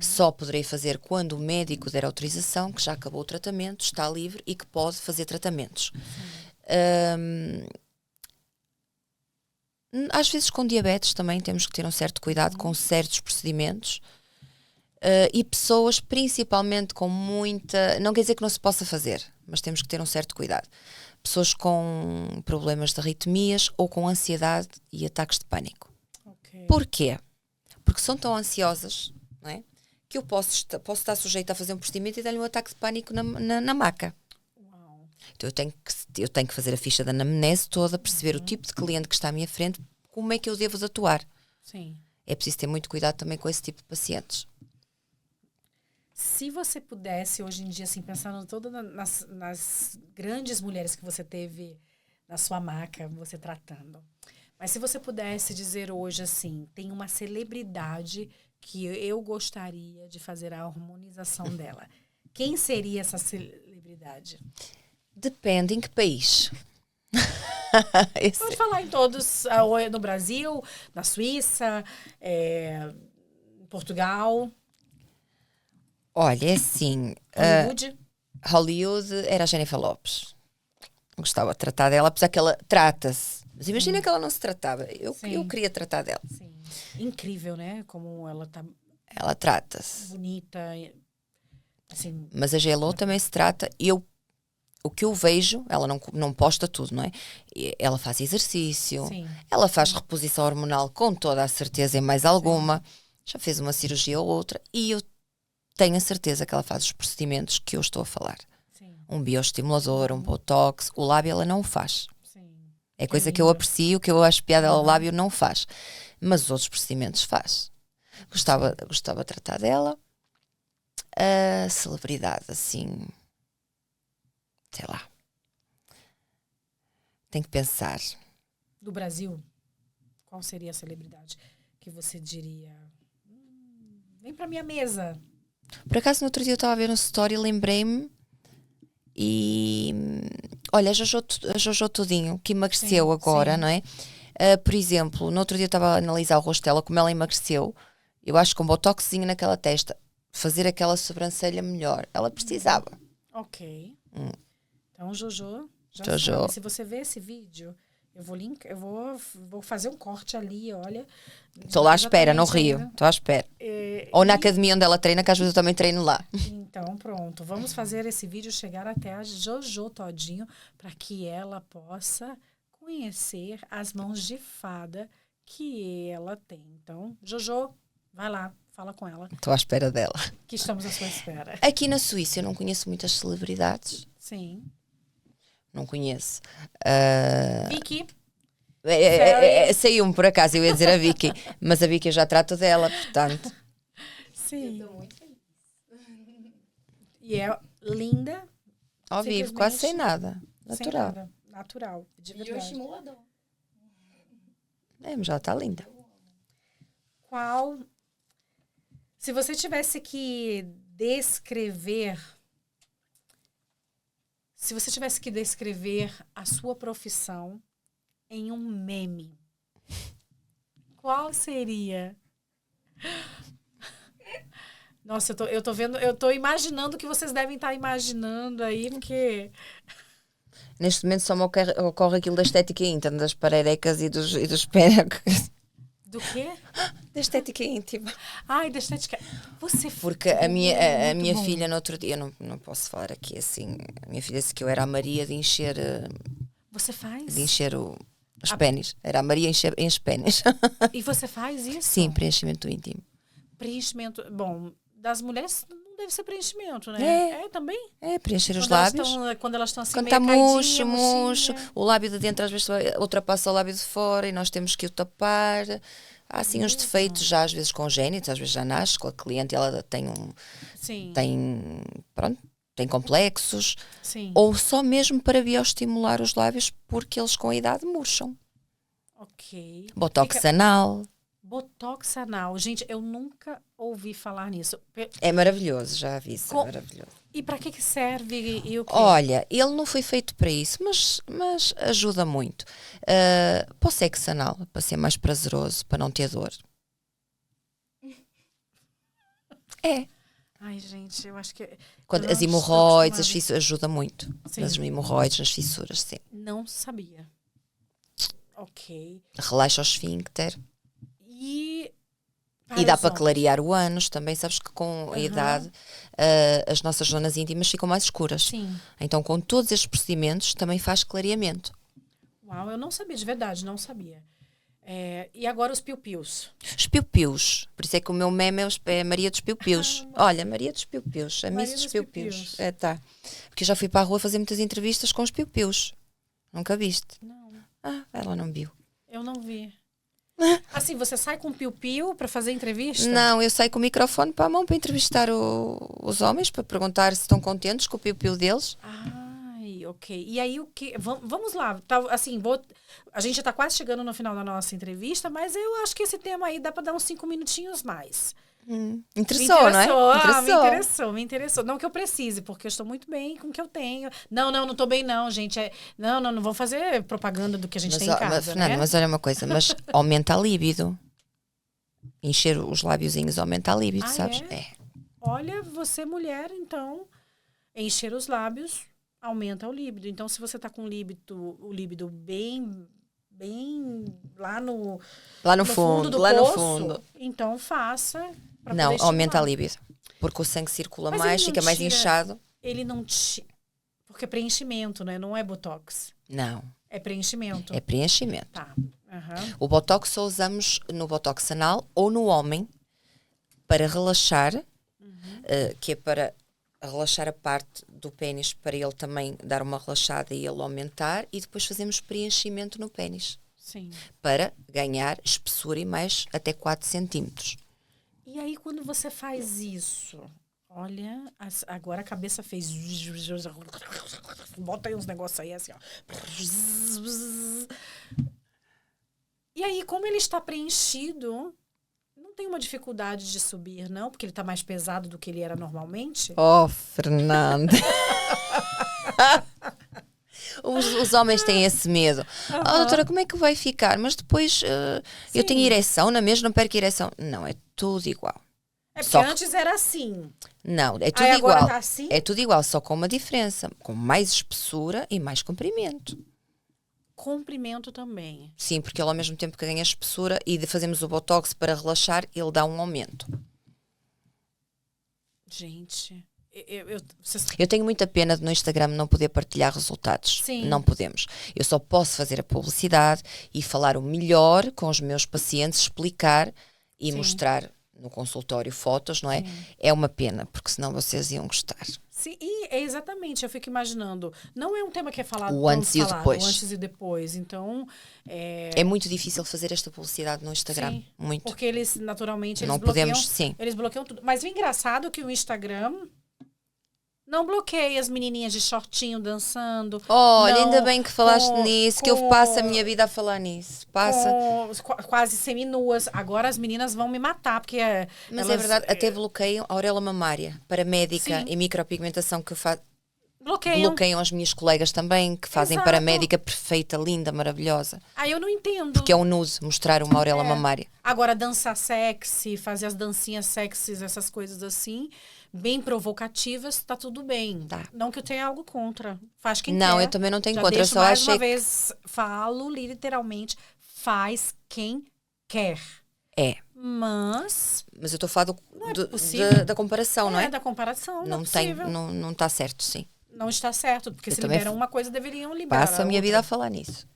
Só poderei fazer quando o médico der autorização, que já acabou o tratamento, está livre e que pode fazer tratamentos. Às vezes com diabetes também temos que ter um certo cuidado com certos procedimentos. E pessoas principalmente com muita... Não quer dizer que não se possa fazer, mas temos que ter um certo cuidado. Pessoas com problemas de arritmias ou com ansiedade e ataques de pânico. Okay. Porquê? Porque são tão ansiosas, não é? Que eu posso estar sujeita a fazer um procedimento e dar-lhe um ataque de pânico na maca. Uau. Então eu tenho que fazer a ficha da anamnese toda, perceber o tipo de cliente que está à minha frente, como é que eu devo atuar. Sim. É preciso ter muito cuidado também com esse tipo de pacientes. Se você pudesse, hoje em dia, assim, pensando todas nas grandes mulheres que você teve na sua maca, você tratando, mas se você pudesse dizer hoje, assim, tem uma celebridade que eu gostaria de fazer a harmonização dela, quem seria essa celebridade? Depende em que país. Pode falar em todos, no Brasil, na Suíça, em Portugal. Olha, é assim... Hollywood? Hollywood era a Jennifer Lopez. Gostava de tratar dela, apesar que ela trata-se. Mas imagina que ela não se tratava. Eu queria tratar dela. Sim. Incrível, né? Como ela tá Ela trata-se. bonita. Assim, Mas a J.Lo também se trata. O que eu vejo, ela não posta tudo, não é? Ela faz exercício, sim. ela faz reposição hormonal com toda a certeza e mais alguma. Já fez uma cirurgia ou outra. E eu tenho a certeza que ela faz os procedimentos que eu estou a falar. Sim. Um bioestimulador, um botox. O lábio ela não o faz. Sim. É coisa que eu aprecio, que eu acho piada ao lábio, não faz. Mas os outros procedimentos faz. Gostava de tratar dela. A celebridade, assim... Sei lá. Tem que pensar. Do Brasil, qual seria a celebridade que você diria? Vem pra minha mesa. Por acaso, no outro dia eu estava a ver um story, lembrei-me e... Olha, a Jojo Todinho, que emagreceu agora, não é? Por exemplo, no outro dia eu estava a analisar o rosto dela, como ela emagreceu. Eu acho que um botoxinho naquela testa, fazer aquela sobrancelha melhor. Ela precisava. Ok. Então, Jojo. Já Jojo. sabe. Se você ver esse vídeo, vou fazer um corte ali, olha. Estou lá à espera, no Exatamente Rio. ainda. Estou à espera. Ou na E- academia onde ela treina, que às vezes eu também treino lá. Então, pronto. Vamos fazer esse vídeo chegar até a Jojo Todinho para que ela possa conhecer as mãos de fada que ela tem. Então, Jojo, vai lá, fala com ela, Estou à espera dela. que estamos à sua espera. Aqui na Suíça eu não conheço muitas celebridades. Sim. Não conheço. Vicky, Saiu-me por acaso, eu ia dizer a Vicky. Mas a Vicky eu já trato dela, portanto. sim. Estou muito feliz. E é linda. Ao vivo, quase sem nada. Sem Natural. nada. Natural, de E o verdade. estimulador. Mas já está linda. Qual... Se você tivesse que descrever... Se você tivesse que descrever a sua profissão em um meme, qual seria? Nossa, eu tô vendo, eu tô imaginando o que vocês devem estar imaginando aí, porque... Neste momento só me ocorre aquilo da estética íntima, das parerecas e dos penecos. Do quê? Da estética íntima. Ai, da estética. Você Porque a minha muito bom. filha no outro dia, eu não posso falar aqui assim, a minha filha disse que eu era a Maria de encher, Você faz? os pênis. Era a Maria encher pênis. E você faz isso? Sim, preenchimento íntimo. Preenchimento. Bom, das mulheres não deve ser preenchimento, né? É. Também? É, preencher os Quando elas lábios. quando elas estão assim, Quando meio está caidinha, murcho, murchinha. o lábio de dentro às vezes ultrapassa o lábio de fora e nós temos que o tapar. Há assim uns defeitos já às vezes congénitos, às vezes já nasce com a cliente, ela Sim, tem complexos, sim. ou só mesmo para bioestimular os lábios porque eles com a idade murcham. Ok. Botox Fica- anal, Botox anal. Gente, eu nunca ouvi falar nisso. é maravilhoso, já vi isso, Co- é maravilhoso. E para que serve e o quê? Olha, ele não foi feito para isso, mas ajuda muito. Para o sexo anal, para ser mais prazeroso, para não ter dor. É. Ai, gente, eu acho que... Quando eu as não estou hemorroides, as acostumada. fissuras, ajuda muito. Sim. Nas hemorroides, nas fissuras, sim. Não sabia. Ok. Relaxa o esfíncter. E... E dá os para homens? clarear o ânus. Também sabes que com a idade as nossas zonas íntimas ficam mais escuras. Sim. Então, com todos estes procedimentos, também faz clareamento. Uau, eu não sabia, de verdade, não sabia. E agora os piu-pius. Os piu-pius. Por isso é que o meu meme é Maria dos Piu-pius. Olha, Maria dos Piu-pius. A Maria Miss dos dos Piu-pius. Piu-pius. É, tá. Porque eu já fui para a rua fazer muitas entrevistas com os Piu-pius. Nunca viste? Não, Ah, ela não viu. eu não vi. Assim, você sai com piu-piu para fazer entrevista? Não, eu saio com o microfone para a mão para entrevistar os homens, para perguntar se estão contentes com o piu-piu deles. Ai, ok. E aí, o que... Vamos lá. Tá, assim, a gente já está quase chegando no final da nossa entrevista, mas eu acho que esse tema aí dá para dar uns 5 minutinhos mais. Interessou, não é? Me interessou. Não que eu precise, porque eu estou muito bem com o que eu tenho. Não estou bem não, gente. Não vou fazer propaganda do que a gente tem em casa, Fernanda, né? mas olha uma coisa, mas aumenta a líbido. Encher os lábiozinhos aumenta a líbido, sabes? É? Olha, você mulher, então, encher os lábios aumenta o líbido. Então, se você tá com o líbido bem lá no fundo do lá poço, no fundo. então faça pra Não, poder aumenta a estimular. líbido. Porque o sangue circula Mas mais, ele não fica mais tira- inchado. Ele não porque é preenchimento, né? Não é botox. Não, É preenchimento. é preenchimento. Tá. Aham. O botox só usamos no botox anal ou no homem para relaxar, que é para relaxar a parte do pênis para ele também dar uma relaxada e ele aumentar, e depois fazemos preenchimento no pênis Sim. para ganhar espessura e mais até 4 centímetros. E aí, quando você faz isso, olha, agora a cabeça fez... Bota aí uns negócios aí, assim, ó. E aí, como ele está preenchido, não tem uma dificuldade de subir, não? Porque ele está mais pesado do que ele era normalmente? Oh, Fernanda! Os homens têm esse medo. Oh, doutora, como é que vai ficar? Mas depois eu tenho ereção, na mesma não perco a ereção. Não, é tudo igual. É porque Só que, antes era assim. não, é tudo Aí agora igual. tá assim? É tudo igual, só com uma diferença. Com mais espessura e mais comprimento. Comprimento também. Sim, porque ele ao mesmo tempo que ganha espessura e fazemos o Botox para relaxar, ele dá um aumento. Gente, Eu tenho muita pena de no Instagram não poder partilhar resultados. Sim. Não podemos. Eu só posso fazer a publicidade e falar o melhor com os meus pacientes, explicar e Sim. mostrar no consultório fotos, não é? Sim. É uma pena, porque senão vocês iam gostar. Sim, e é exatamente, eu fico imaginando. Não é um tema que é falado, O antes e o depois. o antes e depois. Então, É muito difícil fazer esta publicidade no Instagram. sim, Muito. porque eles, naturalmente, Não eles bloqueiam, podemos, sim. eles bloqueiam tudo. Mas o engraçado é que o Instagram não bloqueia as menininhas de shortinho dançando. Olha, não, ainda bem que falaste com- nisso, que eu passo a minha vida a falar nisso. Passa. quase seminuas. Agora as meninas vão me matar, porque Mas elas, é verdade, até bloqueiam a auréola mamária para médica Sim. e micropigmentação que bloqueiam. bloqueiam as minhas colegas também, que fazem Exato. para médica perfeita, linda, maravilhosa. Aí eu não entendo. Porque é um nude mostrar uma auréola É. mamária. Agora, dançar sexy, fazer as dancinhas sexys, essas coisas assim, bem provocativas, tá tudo bem. Tá. Não que eu tenha algo contra. Faz quem Não, quer. eu também não tenho Já contra, eu deixo só mais achei uma vez, falo literalmente, faz quem quer. É, Mas mas eu estou a falar é possível. da comparação, não é? da comparação, não é Tem, possível. não está certo, sim. Não está certo, porque Eu se também liberam uma coisa, deveriam liberar Passo a minha outra. vida a falar nisso.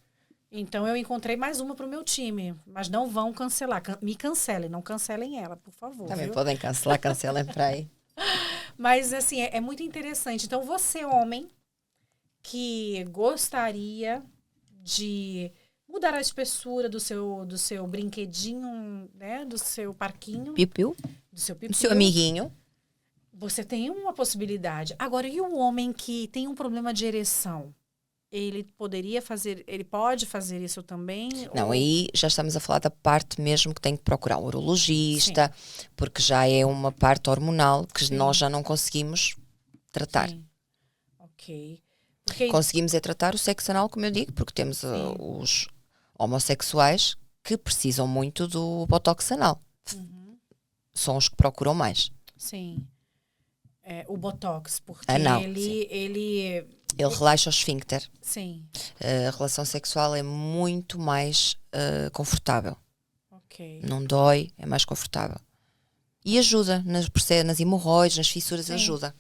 Então, eu encontrei mais uma pro meu time. Mas não vão cancelar. Me cancelem, não cancelem ela, por favor. Também viu? podem cancelar, cancelem para aí. Mas, assim, é muito interessante. Então, você, homem, que gostaria de mudar a espessura do seu brinquedinho, né? Do seu parquinho, Piu-piu, do seu o pipi. seu amiguinho. Você tem uma possibilidade. Agora, e o homem que tem um problema de ereção? Ele pode fazer isso também? Não, Ou- aí já estamos a falar da parte mesmo que tem que procurar um urologista, porque já é uma parte hormonal que Sim. nós já não conseguimos tratar. Sim. Ok. Porque Conseguimos é tratar o sexo anal, como eu digo, porque temos os homossexuais que precisam muito do botox anal. São os que procuram mais. sim. O Botox, porque Anal, ele Ele relaxa o esfíncter. sim, A relação sexual é muito mais confortável. ok. Não dói, é mais confortável. E ajuda nas hemorroides, nas fissuras, Sim. ajuda.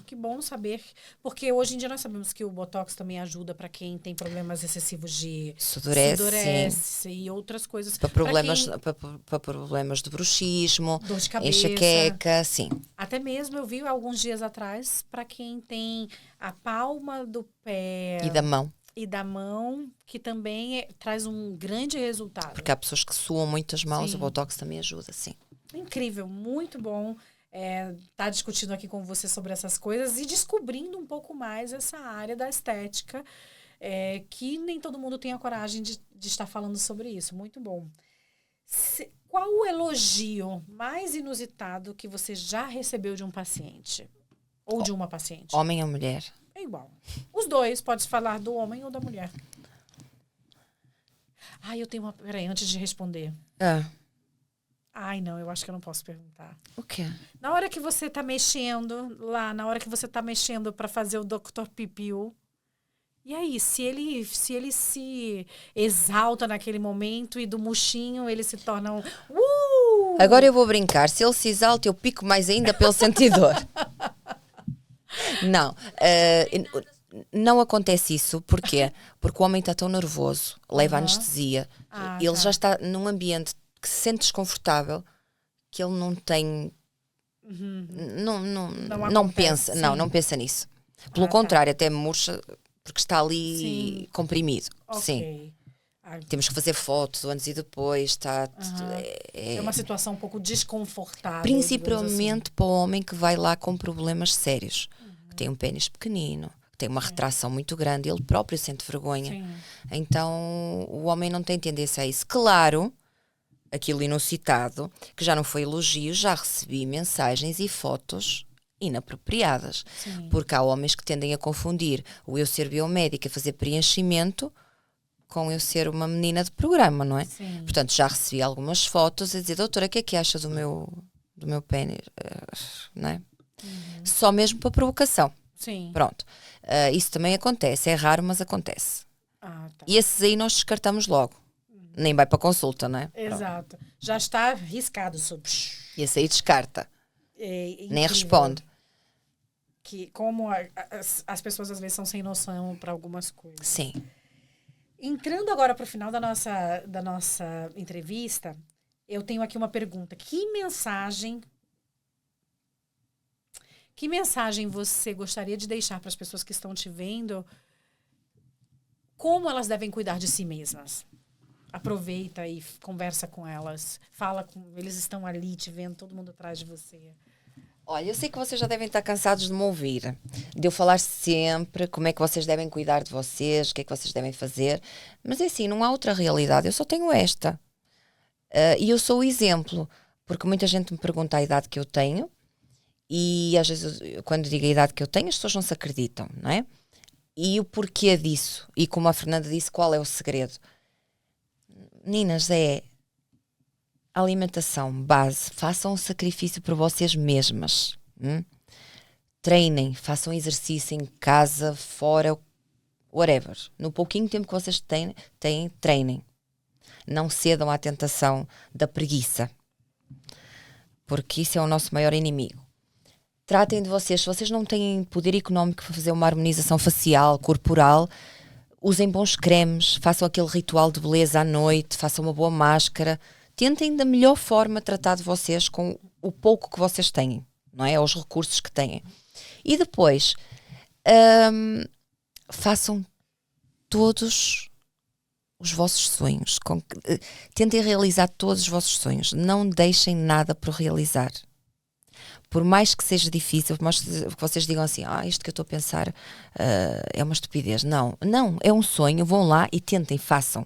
Que bom saber, porque hoje em dia nós sabemos que o Botox também ajuda para quem tem problemas excessivos de Sudorese, e outras coisas. para Pra problemas, quem- para problemas de bruxismo, dor de cabeça. enxaqueca, sim. Até mesmo eu vi alguns dias atrás para quem tem a palma do pé E da mão, que também traz um grande resultado. porque há pessoas que suam muito as mãos, Sim. o Botox também ajuda, sim. Incrível, muito bom estar discutindo aqui com você sobre essas coisas e descobrindo um pouco mais essa área da estética, que nem todo mundo tem a coragem de estar falando sobre isso. Muito bom. Qual o elogio mais inusitado que você já recebeu de um paciente? Ou de uma paciente? Homem ou mulher? É igual. Os dois, pode falar do homem ou da mulher. Eu tenho uma... Peraí, antes de responder. Ai, não, eu acho que eu não posso perguntar. O quê? Na hora que você tá mexendo lá, na hora que você tá mexendo para fazer o Dr. Pipiu, e aí, se ele se exalta naquele momento e do murchinho ele se torna um... Agora eu vou brincar. Se ele se exalta, eu pico mais ainda pelo sentidor. Não. Não acontece isso. Porquê? Porque o homem está tão nervoso, leva anestesia. Ele já está num ambiente que se sente desconfortável, que ele não tem... Não pensa. sim. Não pensa nisso. Pelo contrário, até murcha, porque está ali Sim. comprimido. Ok. Sim. Temos que fazer fotos antes e depois. É uma situação um pouco desconfortável. Principalmente para o homem que vai lá com problemas sérios. Que tem um pênis pequenino, que tem uma retração muito grande, ele próprio sente vergonha. Sim. Então o homem não tem tendência a isso. Claro, aquilo inusitado, que já não foi elogio, já recebi mensagens e fotos inapropriadas. Sim. Porque há homens que tendem a confundir o eu ser biomédica, fazer preenchimento, com eu ser uma menina de programa, não é? Sim. Portanto, já recebi algumas fotos a dizer, doutora, o que é que acha do do meu pênis, não é? Só mesmo para provocação. Sim. Pronto. Isso também acontece, é raro, mas acontece. Tá. E esses aí nós descartamos logo. Nem vai para consulta, não é? Exato. Pronto. Já está riscado sobre. E esse aí descarta. Nem responde. Que como as pessoas às vezes são sem noção para algumas coisas. Sim. Entrando agora para o final da nossa entrevista, eu tenho aqui uma pergunta. Que mensagem você gostaria de deixar para as pessoas que estão te vendo? Como elas devem cuidar de si mesmas? Aproveita e conversa com elas. Fala com eles, estão ali te vendo, todo mundo atrás de você. Olha, eu sei que vocês já devem estar cansados de me ouvir, de eu falar sempre como é que vocês devem cuidar de vocês, o que é que vocês devem fazer, mas é assim, não há outra realidade, eu só tenho esta. E eu sou o exemplo, porque muita gente me pergunta a idade que eu tenho, e às vezes, quando digo a idade que eu tenho, as pessoas não se acreditam, não é? E o porquê disso, e como a Fernanda disse, qual é o segredo? Meninas, é alimentação, base, façam um sacrifício por vocês mesmas. Treinem, façam exercício em casa, fora, whatever. No pouquinho tempo que vocês têm, treinem. Não cedam à tentação da preguiça, porque isso é o nosso maior inimigo. Tratem de vocês, se vocês não têm poder económico para fazer uma harmonização facial, corporal, usem bons cremes, façam aquele ritual de beleza à noite, façam uma boa máscara. Tentem da melhor forma tratar de vocês com o pouco que vocês têm, não é? Os recursos que têm. E depois, façam todos os vossos sonhos. Tentem realizar todos os vossos sonhos. Não deixem nada por realizar. Por mais que seja difícil, por mais que vocês digam assim, isto que eu estou a pensar é uma estupidez. Não, é um sonho. Vão lá e tentem, façam.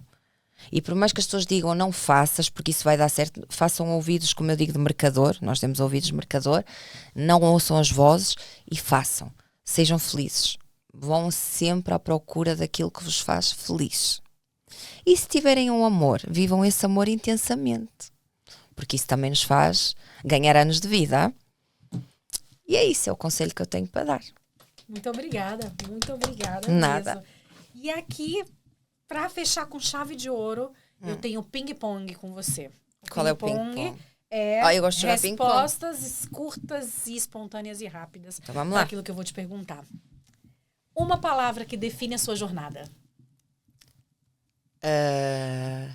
E por mais que as pessoas digam não faças, porque isso vai dar certo, façam ouvidos, como eu digo, de mercador. Nós temos ouvidos de mercador. Não ouçam as vozes e façam. Sejam felizes. Vão sempre à procura daquilo que vos faz feliz. E se tiverem um amor, vivam esse amor intensamente. Porque isso também nos faz ganhar anos de vida. E é isso, é o conselho que eu tenho para dar. Muito obrigada Nada. mesmo. E aqui, para fechar com chave de ouro, eu tenho ping-pong com você. Qual é o ping-pong? É eu gosto de jogar ping-pong. Respostas curtas e espontâneas e rápidas. Então vamos lá. Aquilo que eu vou te perguntar. Uma palavra que define a sua jornada.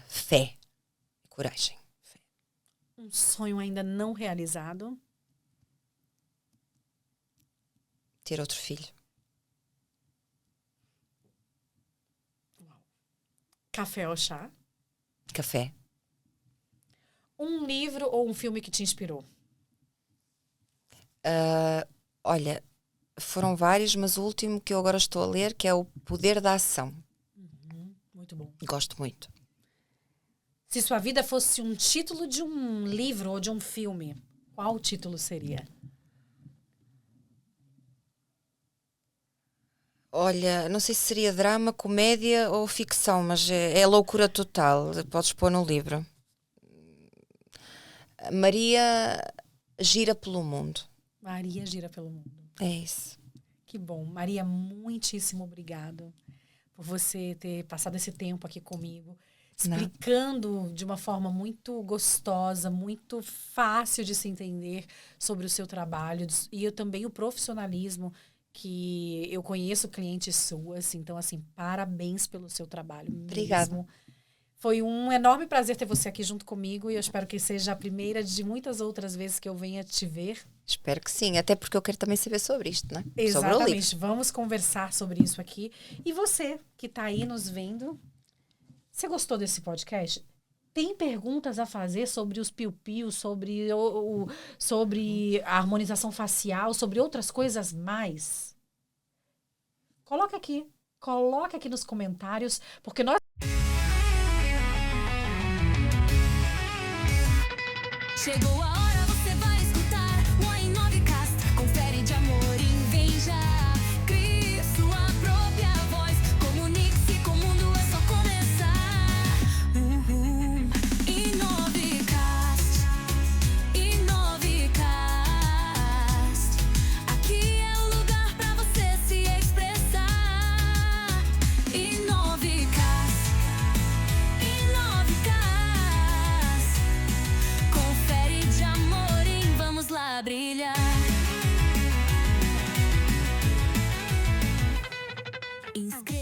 Fé. Coragem. Fé. Um sonho ainda não realizado. Ter outro filho. Café ou chá? Café. Um livro ou um filme que te inspirou? Olha, foram vários, mas o último que eu agora estou a ler, que é O Poder da Ação. Muito bom. Gosto muito. Se sua vida fosse um título de um livro ou de um filme, qual o título seria? Olha, não sei se seria drama, comédia ou ficção, mas é loucura total. Podes pôr no livro. Maria gira pelo mundo. Maria gira pelo mundo. É isso. Que bom. Maria, muitíssimo obrigado por você ter passado esse tempo aqui comigo, explicando de uma forma muito gostosa, muito fácil de se entender sobre o seu trabalho e também o profissionalismo, que eu conheço clientes suas, então, assim, parabéns pelo seu trabalho. Obrigada. Mesmo. Foi um enorme prazer ter você aqui junto comigo e eu espero que seja a primeira de muitas outras vezes que eu venha te ver. Espero que sim, até porque eu quero também saber sobre isto, né? Exatamente, sobre o livro. Vamos conversar sobre isso aqui. E você que está aí nos vendo, você gostou desse podcast? Tem perguntas a fazer sobre os piu-piu, sobre a harmonização facial, sobre outras coisas mais? Coloca aqui nos comentários, porque nós... Chegou a hora, você vai escutar o A9Cast. Confere de amor e inveja. Crie sua própria voz. Comunique-se com o mundo, é só começar. A9Cast. Inscreva